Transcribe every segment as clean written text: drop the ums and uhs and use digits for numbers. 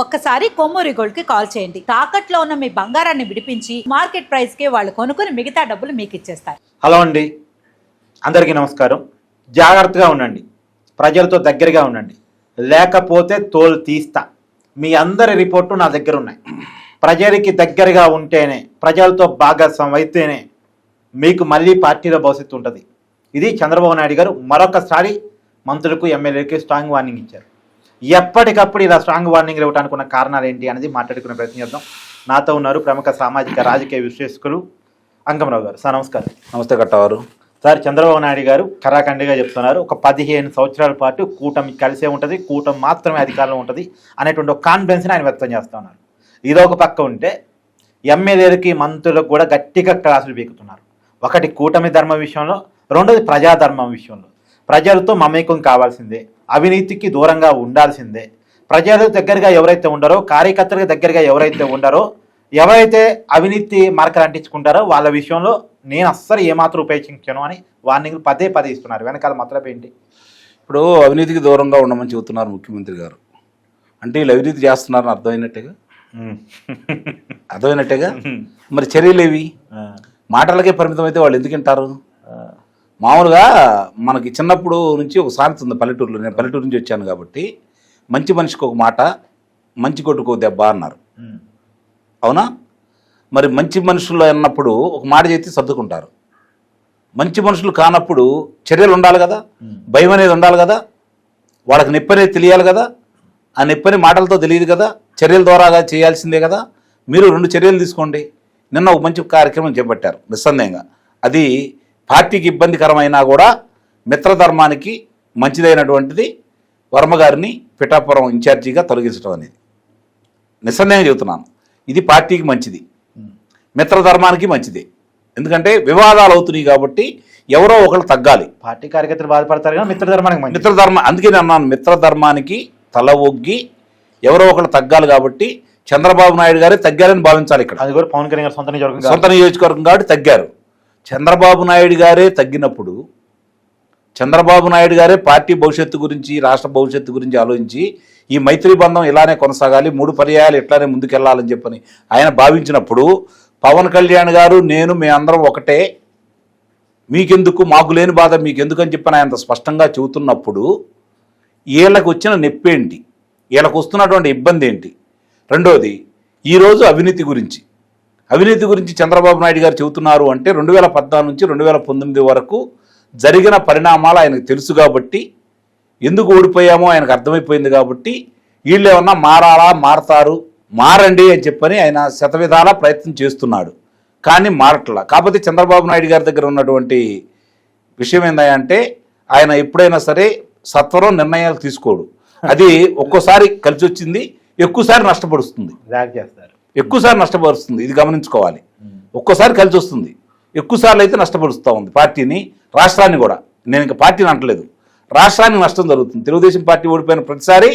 ఒక్కసారి కొమ్మూరి గోల్డ్ కి కాల్ చేయండి. తాకట్లో ఉన్న మీ బంగారాన్ని విడిపించి మార్కెట్ ప్రైస్ కి వాళ్ళు కొనుక్కుని మిగతా డబ్బులు మీకు ఇచ్చేస్తారు. హలో అండి, అందరికీ నమస్కారం. జాగ్రత్తగా ఉండండి, ప్రజలతో దగ్గరగా ఉండండి, లేకపోతే తోలు తీస్తా. మీ అందరి రిపోర్టు నా దగ్గర ఉన్నాయి. ప్రజలకి దగ్గరగా ఉంటేనే, ప్రజలతో భాగస్వామ్యం అయితేనే మీకు మళ్ళీ పార్టీలో భవిష్యత్తు ఉంటుంది. ఇది చంద్రబాబు నాయుడు గారు మరొకసారి మంత్రులకు ఎమ్మెల్యేలకి స్ట్రాంగ్ వార్నింగ్ ఇచ్చారు. ఎప్పటికప్పుడు ఇలా స్ట్రాంగ్ వార్నింగ్ ఇవ్వడానికి ఉన్న కారణాలు ఏంటి అనేది మాట్లాడుకునే ప్రయత్నం చేద్దాం. నాతో ఉన్నారు ప్రముఖ సామాజిక రాజకీయ విశ్లేషకులు అంగమరావు గారు. సార్ నమస్కారం. నమస్తే కట్టవారు. సార్, చంద్రబాబు నాయుడు గారు కరాఖండిగా చెప్తున్నారు, ఒక 15 సంవత్సరాల పాటు కూటమి కలిసే ఉంటుంది, కూటమి మాత్రమే అధికారంలో ఉంటుంది అనేటువంటి ఒక కాన్ఫిడెన్స్ని ఆయన వ్యక్తం చేస్తున్నారు. ఇదొక పక్క ఉంటే ఎమ్మెల్యేలకి మంత్రులకు కూడా గట్టిగా క్లాసులు పీకుతున్నారు. ఒకటి కూటమి ధర్మం విషయంలో, రెండోది ప్రజాధర్మం విషయంలో. ప్రజలతో మమేకం కావాల్సిందే, అవినీతికి దూరంగా ఉండాల్సిందే. ప్రజల దగ్గరగా ఎవరైతే ఉండారో, కార్యకర్తలకు దగ్గరగా ఎవరైతే ఉండారో, ఎవరైతే అవినీతి మార్కలు అంటించుకుంటారో వాళ్ళ విషయంలో నేను అస్సలు ఏమాత్రం ఉపేక్షించాను అని వార్నింగ్లు పదే ఇస్తున్నారు. వెనకాల మతలబ్ ఏంటి? ఇప్పుడు అవినీతికి దూరంగా ఉండమని చెబుతున్నారు ముఖ్యమంత్రి గారు. అంటే వీళ్ళు అవినీతి చేస్తున్నారని అర్థమైనట్టేగా. మరి చర్యలు ఏవి? మాటలకే పరిమితం అయితే వాళ్ళు ఎందుకు వింటారు? మామూలుగా మనకి చిన్నప్పుడు నుంచి ఒక సామెత ఉంది పల్లెటూరులో. నేను పల్లెటూరు నుంచి వచ్చాను కాబట్టి, మంచి మనిషికి ఒక మాట, మంచి కొట్టుకో దెబ్బ అన్నారు. అవునా? మరి మంచి మనుషులు అన్నప్పుడు ఒక మాట చేసి సర్దుకుంటారు. మంచి మనుషులు కానప్పుడు చర్యలు ఉండాలి కదా, భయం అనేది ఉండాలి కదా, వాళ్ళకి నొప్పి అనేది తెలియాలి కదా. ఆ నొప్పని మాటలతో తెలియదు కదా, చర్యల ద్వారాగా చేయాల్సిందే కదా. మీరు 2 చర్యలు తీసుకోండి. నిన్న ఒక మంచి కార్యక్రమం చేపట్టారు నిస్సందేహంగా. అది పార్టీకి ఇబ్బందికరమైనా కూడా మిత్రధర్మానికి మంచిదైనటువంటిది వర్మ గారిని పిఠాపురం ఇన్ఛార్జిగా తొలగించడం అనేది. నిస్సందేహంగా చెబుతున్నాను, ఇది పార్టీకి మంచిది, మిత్రధర్మానికి మంచిది. ఎందుకంటే వివాదాలు అవుతున్నాయి కాబట్టి ఎవరో ఒకరు తగ్గాలి. పార్టీ కార్యకర్తలు బాధపడతారు కానీ మిత్రధర్మానికి అందుకే నేను అన్నాను, మిత్రధర్మానికి తల ఒగ్గి ఎవరో ఒకరు తగ్గాలి. కాబట్టి చంద్రబాబు నాయుడు గారే తగ్గారని భావించాలి. ఇక్కడ అది కూడా పవన్ కళ్యాణ్ గారు సొంత నియోజకవర్గం కాబట్టి తగ్గారు. చంద్రబాబు నాయుడు గారే తగ్గినప్పుడు, చంద్రబాబు నాయుడు గారే పార్టీ భవిష్యత్తు గురించి, రాష్ట్ర భవిష్యత్తు గురించి ఆలోచించి ఈ మైత్రి బంధం ఇలానే కొనసాగాలి, 3 పర్యాయాలు ఇట్లానే ముందుకెళ్లాలని చెప్పని ఆయన భావించినప్పుడు, పవన్ కళ్యాణ్ గారు నేను మీ అందరం ఒకటే, మీకెందుకు, మాకు లేని బాధ మీకెందుకు అని చెప్పని ఆయన స్పష్టంగా చెబుతున్నప్పుడు వీళ్ళకు వచ్చిన నొప్పేంటి, వీళ్ళకు వస్తున్నటువంటి ఇబ్బంది ఏంటి? రెండోది, ఈరోజు అవినీతి గురించి చంద్రబాబు నాయుడు గారు చెబుతున్నారు అంటే 2014 నుంచి 2019 వరకు జరిగిన పరిణామాలు ఆయనకు తెలుసు కాబట్టి, ఎందుకు ఓడిపోయామో ఆయనకు అర్థమైపోయింది కాబట్టి, వీళ్ళు ఏమన్నా మారతారు, మారండి అని చెప్పని ఆయన శతవిధాల ప్రయత్నం చేస్తున్నాడు. కానీ మారట్లా. కాకపోతే చంద్రబాబు నాయుడు గారి దగ్గర ఉన్నటువంటి విషయం ఏంటంటే, ఆయన ఎప్పుడైనా సరే సత్వరం నిర్ణయాలు తీసుకోడు. అది ఒక్కోసారి కలిసి వచ్చింది, ఎక్కువసారి నష్టపరుస్తుంది. ఎక్కువసారి నష్టపరుస్తుంది, ఇది గమనించుకోవాలి. ఒక్కోసారి కలిసి వస్తుంది, ఎక్కువసార్లు అయితే నష్టపరుస్తూ ఉంది పార్టీని, రాష్ట్రాన్ని కూడా. నేను ఇంకా పార్టీని అంటలేదు, రాష్ట్రానికి నష్టం జరుగుతుంది. తెలుగుదేశం పార్టీ ఓడిపోయిన ప్రతిసారి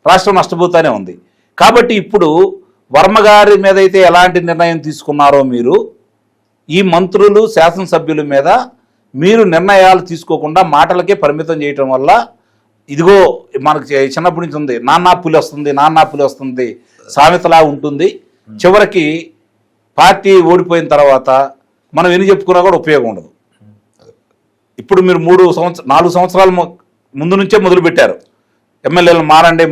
రాష్ట్రం నష్టపోతూనే ఉంది. కాబట్టి ఇప్పుడు వర్మ గారి మీద అయితే ఎలాంటి నిర్ణయం తీసుకున్నారో మీరు, ఈ మంత్రులు శాసనసభ్యుల మీద మీరు నిర్ణయాలు తీసుకోకుండా మాటలకే పరిమితం చేయటం వల్ల, ఇదిగో మనకు చిన్నప్పటి నుంచి ఉంది, నాన్నా పులి వస్తుంది సామెతలా ఉంటుంది. చివరికి పార్టీ ఓడిపోయిన తర్వాత మనం ఎన్ని చెప్పుకున్నా కూడా ఉపయోగం ఉండదు. ఇప్పుడు మీరు 4 సంవత్సరాల ముందు నుంచే మొదలుపెట్టారు ఎమ్మెల్యేలు మారండి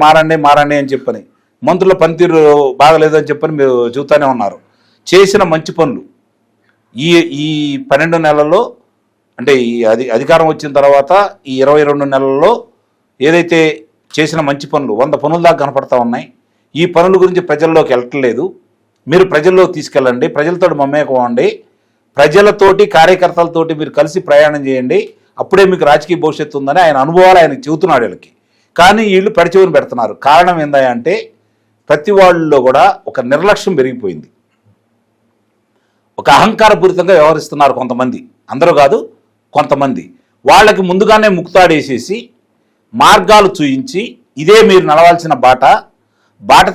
అని చెప్పని, మంత్రుల పనితీరు బాగలేదని చెప్పని మీరు చూస్తూనే ఉన్నారు. చేసిన మంచి పనులు ఈ 12 నెలల్లో, అంటే ఈ అధికారం వచ్చిన తర్వాత ఈ 22 నెలల్లో ఏదైతే చేసిన మంచి పనులు 100 పనుల దాకా కనపడతా ఉన్నాయి. ఈ పనుల గురించి ప్రజల్లోకి వెళ్ళట్లేదు. మీరు ప్రజల్లోకి తీసుకెళ్ళండి, ప్రజలతో మమేకం అవ్వండి, ప్రజలతోటి కార్యకర్తలతోటి మీరు కలిసి ప్రయాణం చేయండి, అప్పుడే మీకు రాజకీయ భవిష్యత్తు ఉందని ఆయన అనుభవాలు ఆయనకు చెబుతున్నాడు వీళ్ళకి. కానీ వీళ్ళు పెడచెవిని పెడుతున్నారు. కారణం ఏంటంటే ప్రతి వాళ్ళలో కూడా ఒక నిర్లక్ష్యం పెరిగిపోయింది, ఒక అహంకారపూరితంగా వ్యవహరిస్తున్నారు కొంతమంది, అందరూ కాదు కొంతమంది. వాళ్ళకి ముందుగానే ముక్తాడేసేసి మార్గాలు చూయించి, ఇదే మీరు నడవాల్సిన బాట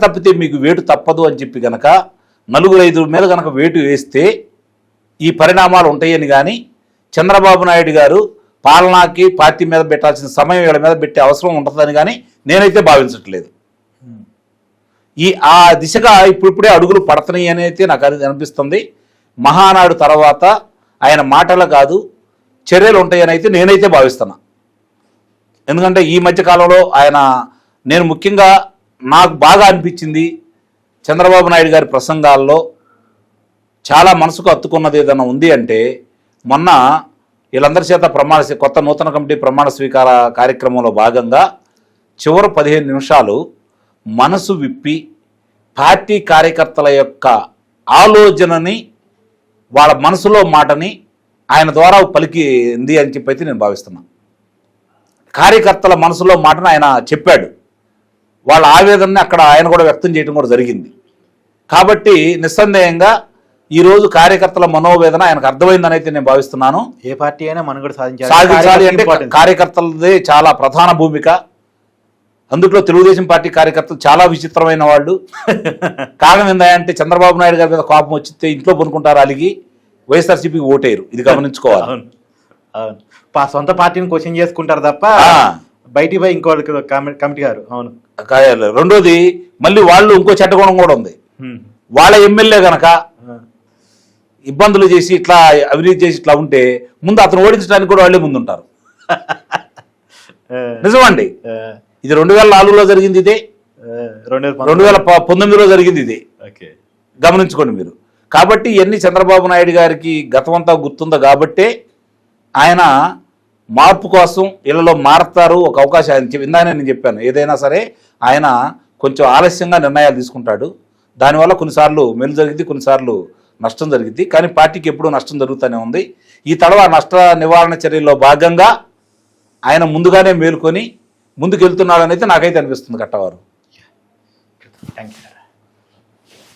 తప్పితే మీకు వేటు తప్పదు అని చెప్పి గనక 4-5 మీద కనుక వేటు వేస్తే ఈ పరిణామాలు ఉంటాయని కానీ, చంద్రబాబు నాయుడు గారు పాలనాకి పార్టీ మీద పెట్టాల్సిన సమయం వీళ్ళ మీద పెట్టే అవసరం ఉంటుందని కానీ నేనైతే భావించట్లేదు. ఆ దిశగా ఇప్పుడిప్పుడే అడుగులు పడుతున్నాయి అని అయితే నాకు అది అనిపిస్తుంది. మహానాడు తర్వాత ఆయన మాటలు కాదు చర్యలు ఉంటాయని అయితే నేనైతే భావిస్తున్నా. ఎందుకంటే ఈ మధ్య కాలంలో నేను ముఖ్యంగా నాకు బాగా అనిపించింది చంద్రబాబు నాయుడు గారి ప్రసంగాల్లో చాలా మనసుకు హత్తుకున్నది ఏదైనా ఉంది అంటే, మొన్న వీళ్ళందరి చేత కొత్త నూతన కమిటీ ప్రమాణ స్వీకార కార్యక్రమంలో భాగంగా చివరి 15 నిమిషాలు మనసు విప్పి పార్టీ కార్యకర్తల యొక్క ఆలోచనని, వాళ్ళ మనసులో మాటని ఆయన ద్వారా పలికింది అని చెప్పి అయితే నేను భావిస్తున్నాను. కార్యకర్తల మనసులో మాటను ఆయన చెప్పాడు. వాళ్ళ ఆవేదనని అక్కడ ఆయన కూడా వ్యక్తం చేయడం కూడా జరిగింది. కాబట్టి నిస్సందేహంగా ఈరోజు కార్యకర్తల మనోవేదన ఆయనకు అర్థమైందని అయితే నేను భావిస్తున్నాను. ఏ పార్టీ అయినా మనం కూడా సాధించాలి అంటే కార్యకర్తలదే చాలా ప్రధాన భూమిక. అందులో తెలుగుదేశం పార్టీ కార్యకర్తలు చాలా విచిత్రమైన వాళ్ళు. కారణం ఏంటంటే చంద్రబాబు నాయుడు గారి మీద కోపం వచ్చితే ఇంట్లో పనుకుంటారు, అలిగి వైఎస్ఆర్సీపీకి ఓటేరు. ఇది గమనించుకోవాలి. అవును, సొంత పార్టీని క్వశ్చన్ చేసుకుంటారు తప్ప బయటికి పోయి ఇంకోళ్ళకి కమిటీ గారు. అవును. రెండోది మళ్ళీ వాళ్ళు ఇంకో చట్టగుణం కూడా ఉంది. వాళ్ళ ఎమ్మెల్యే గనక ఇబ్బందులు చేసి ఇట్లా అవినీతి చేసి ఇట్లా ఉంటే ముందు అతను ఓడించడానికి కూడా వాళ్ళే ముందుంటారు. నిజమండి. ఇది 2004లో జరిగింది, ఇదే 2019లో జరిగింది, ఇదే గమనించుకోండి మీరు. కాబట్టి ఇవన్నీ చంద్రబాబు నాయుడు గారికి గతమంతా గుర్తుందో కాబట్టే ఆయన మార్పు కోసం ఇళ్లలో మారుతారు, ఒక అవకాశం. ఇందాక నేను చెప్పాను, ఏదైనా సరే ఆయన కొంచెం ఆలస్యంగా నిర్ణయాలు తీసుకుంటాడు. దానివల్ల కొన్నిసార్లు మేలు జరిగింది, కొన్నిసార్లు నష్టం జరిగింది. కానీ పార్టీకి ఎప్పుడూ నష్టం జరుగుతూనే ఉంది. ఈ తడవ నష్ట నివారణ చర్యల్లో భాగంగా ఆయన ముందుగానే మేలుకొని ముందుకు వెళ్తున్నాడని అయితే నాకైతే అనిపిస్తుంది కట్టవారు. Thank you.